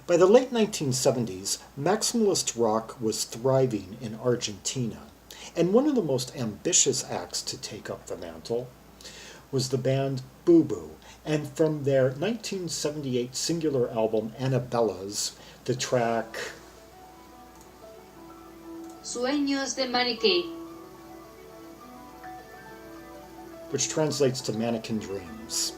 By the late 1970s, maximalist rock was thriving in Argentina, and one of the most ambitious acts to take up the mantle was the band Bubu, and from their 1978 singular album Anabelas, the track Sueños de Maniquí, which translates to Mannequin Dreams.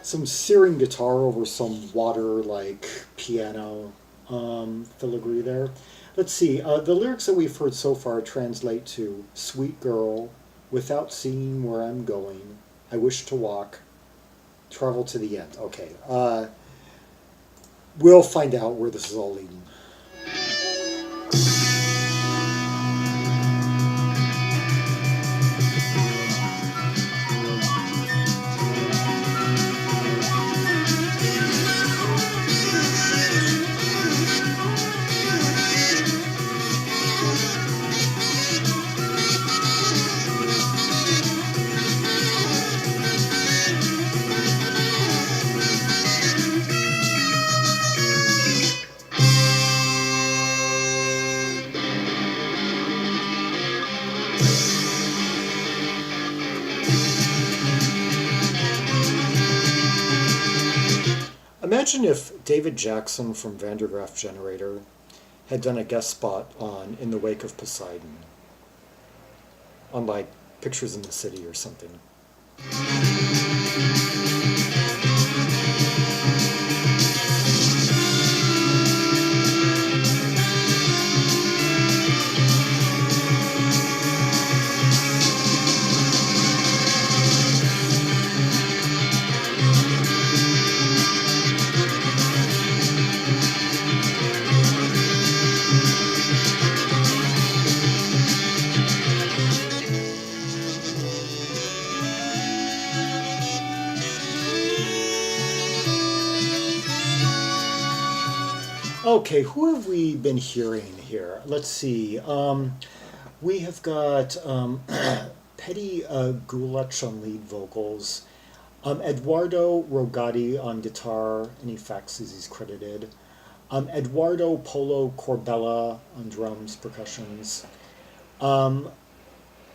Some searing guitar over some water-like piano filigree there. Let's see, the lyrics that we've heard so far translate to sweet girl, without seeing where I'm going, I wish to walk, travel to the end. Okay, we'll find out where this is all leading. Imagine if David Jackson from Vandergraaf Generator had done a guest spot on In the Wake of Poseidon, on like Pictures in the City or something. Okay, who have we been hearing here? Let's see. We have got Petty Guelache on lead vocals, Eduardo Rogatti on guitar, any faxes he's credited, Edguardo Polo Corbella on drums, percussions,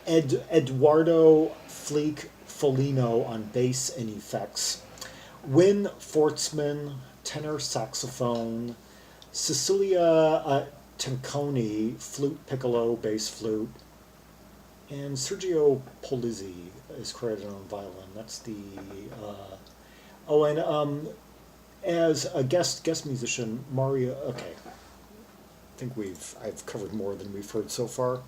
Edguardo Fleke Folino on bass and effects, Win Fortsman, tenor saxophone, Cecilia Tenconi, flute, piccolo, bass flute, and Sergio Polizzi is credited on violin. That's the as a guest musician, Mario. Okay, I think I've covered more than we've heard so far.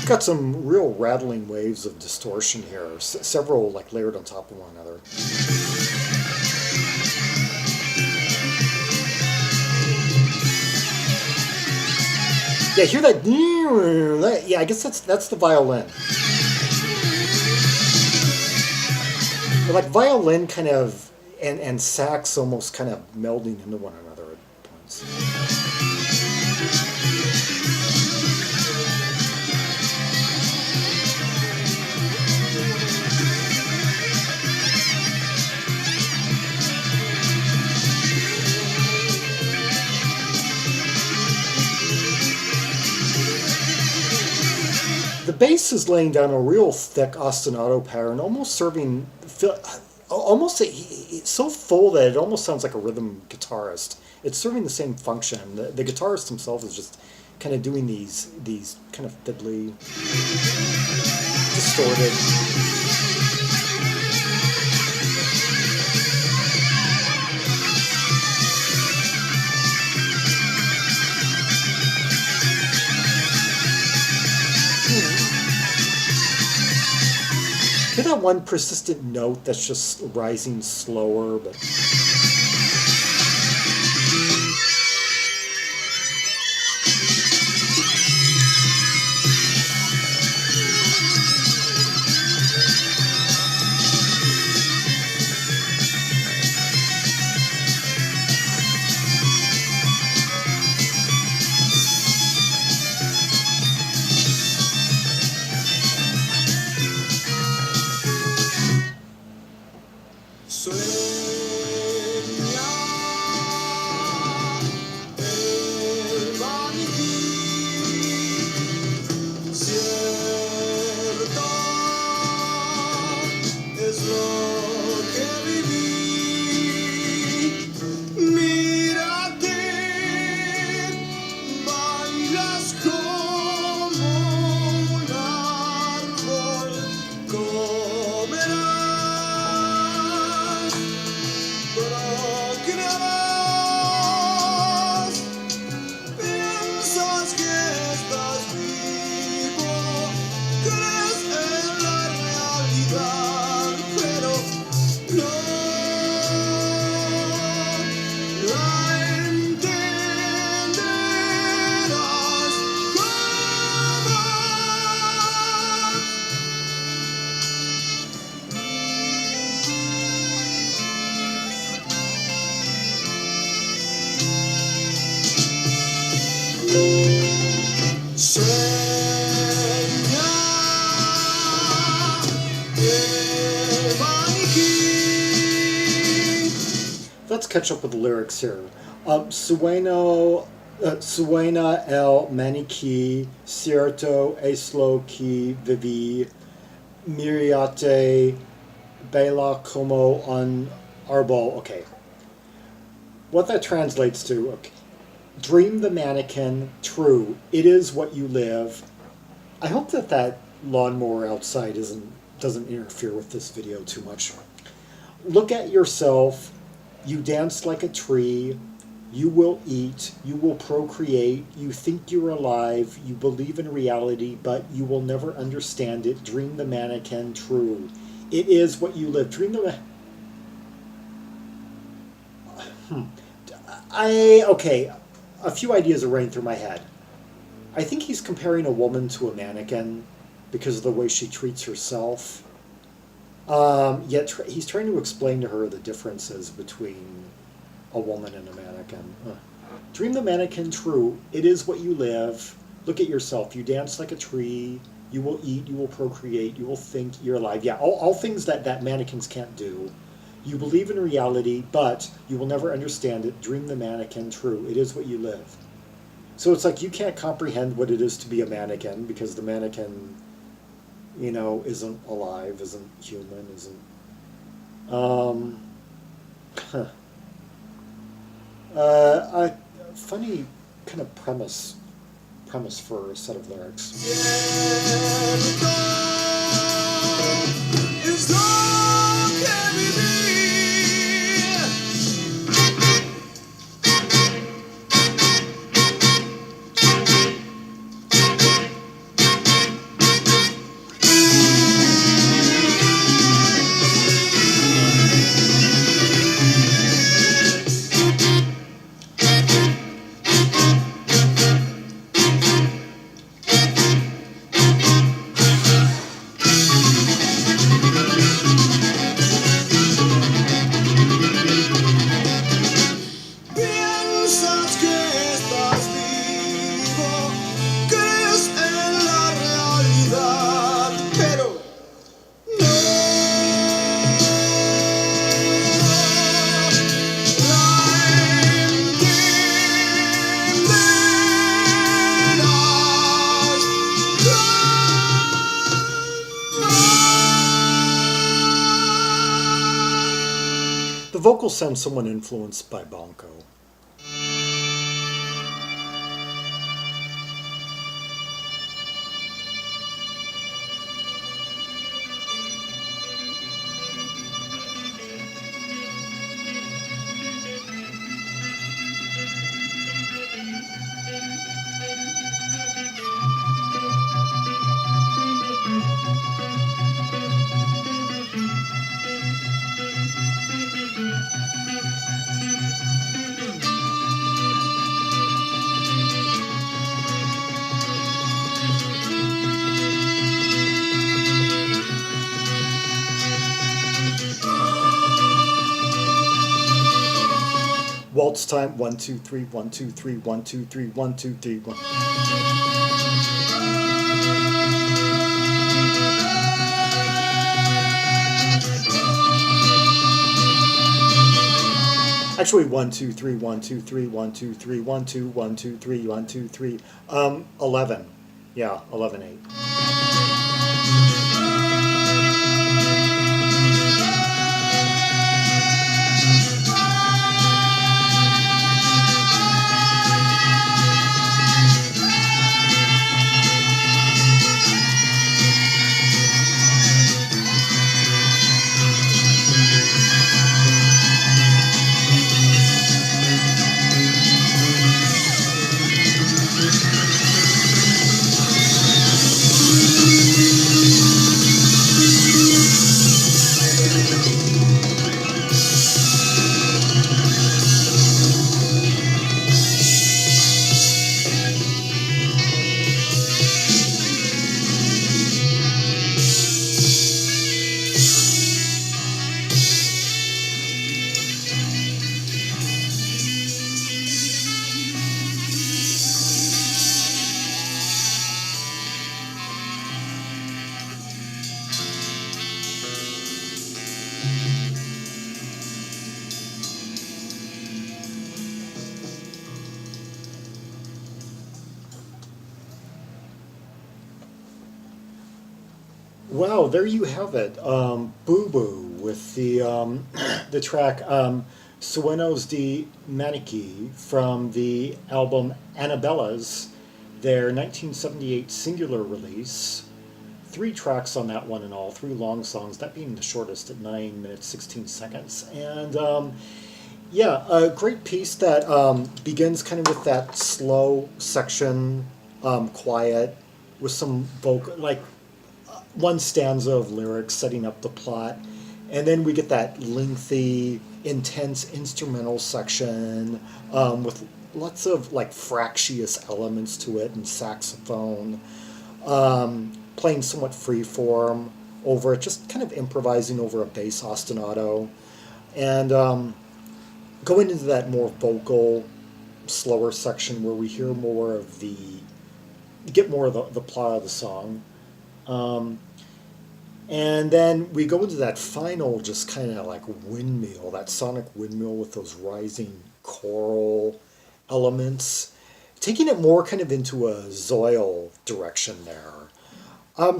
Got some real rattling waves of distortion here, several like layered on top of one another. Yeah, hear that? Yeah, I guess that's the violin. But like violin kind of and sax almost kind of melding into one another at points. The bass is laying down a real thick ostinato pattern, almost serving, almost it's so full that it almost sounds like a rhythm guitarist. It's serving the same function. The guitarist himself is just kind of doing these kind of fiddly, distorted. Hear that one persistent note that's just rising slower, but... Let's catch up with the lyrics here. Suena el maniquí, cierto es lo que viví, miriate bella como un árbol. Okay. What that translates to, okay. Dream the mannequin, true, it is what you live. I hope that lawnmower outside doesn't interfere with this video too much. Look at yourself. You dance like a tree, you will eat, you will procreate, you think you're alive, you believe in reality, but you will never understand it. Dream the mannequin true. It is what you live. Dream the okay, a few ideas are running through my head. I think he's comparing a woman to a mannequin because of the way she treats herself. Yet he's trying to explain to her the differences between a woman and a mannequin. Dream the mannequin true. It is what you live. Look at yourself. You dance like a tree. You will eat. You will procreate. You will think you're alive. Yeah, all things that mannequins can't do. You believe in reality, but you will never understand it. Dream the mannequin true. It is what you live. So it's like you can't comprehend what it is to be a mannequin because the mannequin, isn't alive, isn't human, isn't... a funny kind of premise for a set of lyrics. The vocals sound somewhat influenced by bongo. Waltz time, 1 2 3 1 2 3 1 2 3 1 2 3 1. Actually, 1 2 3 1 2 3 1 2 3 1 2 1 2 3 1 2 3. 11. Yeah, 11 8. Wow, there you have it. Bubu with the the track Sueños de Maniquí from the album Anabelas, their 1978 singular release. 3 tracks on that one in all, 3 long songs, that being the shortest at 9 minutes 16 seconds. And yeah, a great piece that begins kind of with that slow section, quiet, with some vocal, like one stanza of lyrics setting up the plot, and then we get that lengthy, intense instrumental section with lots of like fractious elements to it and saxophone, playing somewhat freeform over it, just kind of improvising over a bass ostinato, and going into that more vocal, slower section where we hear more of the, get more of the plot of the song. And then we go into that final, just kind of like windmill, that sonic windmill with those rising choral elements, taking it more kind of into a Zoil direction there.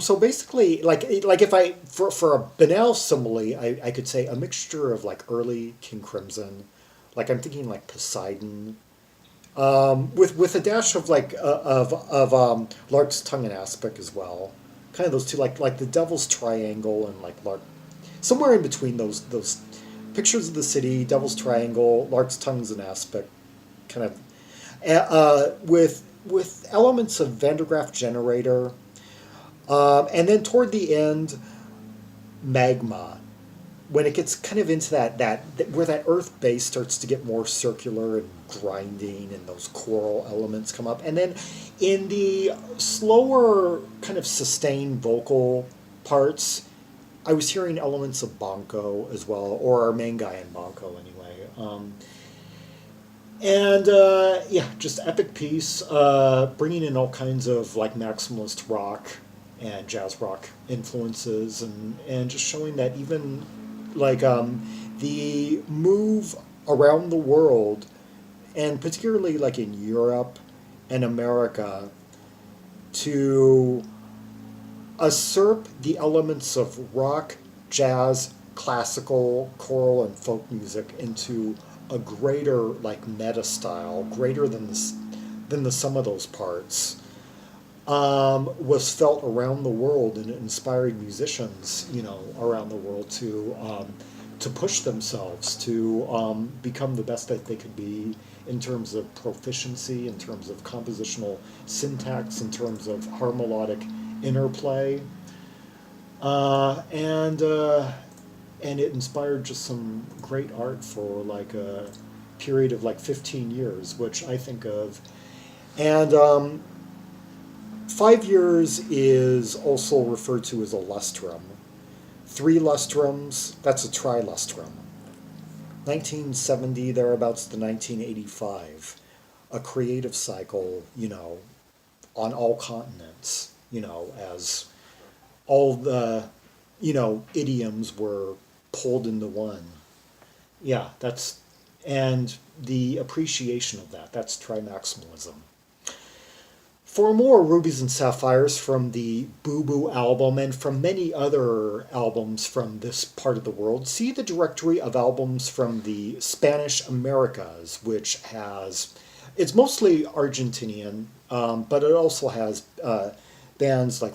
So basically, like if I, for a banal simile, I could say a mixture of like early King Crimson, like I'm thinking like Poseidon, with a dash of like Lark's Tongue and Aspic as well. Kind of those two, like the Devil's Triangle and like Lark, somewhere in between those pictures of the city, Devil's Triangle, Lark's Tongues and Aspic, kind of with elements of Van der Graaf Generator, and then toward the end, Magma, when it gets kind of into that where that earth bass starts to get more circular and grinding and those choral elements come up, and then in the slower kind of sustained vocal parts I was hearing elements of bongo as well, or our main guy in bongo anyway, and yeah, just epic piece, bringing in all kinds of like maximalist rock and jazz rock influences, and just showing that even like the move around the world, and particularly like in Europe and America, to usurp the elements of rock, jazz, classical, choral, and folk music into a greater like meta style, greater than the sum of those parts, was felt around the world, and it inspired musicians, around the world to push themselves to become the best that they could be in terms of proficiency, in terms of compositional syntax, in terms of harmonic interplay, uh, and uh, and it inspired just some great art for like a period of like 15 years, which I think of. And 5 years is also referred to as a lustrum. Three lustrums, that's a trilustrum. 1970 thereabouts to 1985, a creative cycle, on all continents, as all the, idioms were pulled into one. Yeah, and the appreciation of that's trimaximalism. For more Rubies and Sapphires from the Bubu album and from many other albums from this part of the world, see the directory of albums from the Spanish Americas, which it's mostly Argentinian, but it also has bands like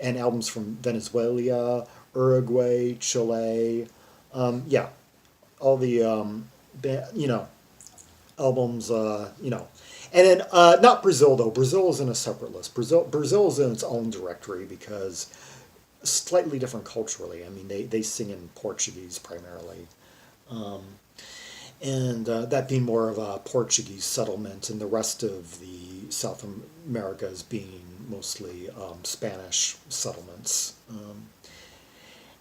and albums from Venezuela, Uruguay, Chile, yeah, all the, albums, And then, not Brazil though. Brazil is in a separate list. Brazil is in its own directory because slightly different culturally. I mean, they sing in Portuguese primarily, um, and that being more of a Portuguese settlement, and the rest of the South Americas being mostly Spanish settlements.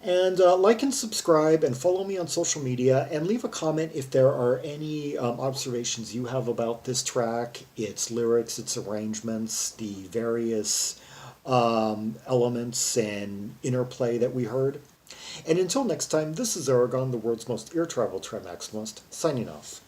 And like and subscribe and follow me on social media and leave a comment if there are any observations you have about this track, its lyrics, its arrangements, the various elements and interplay that we heard. And until next time, this is Zaragon, the world's most ear travel trimaximalist, signing off.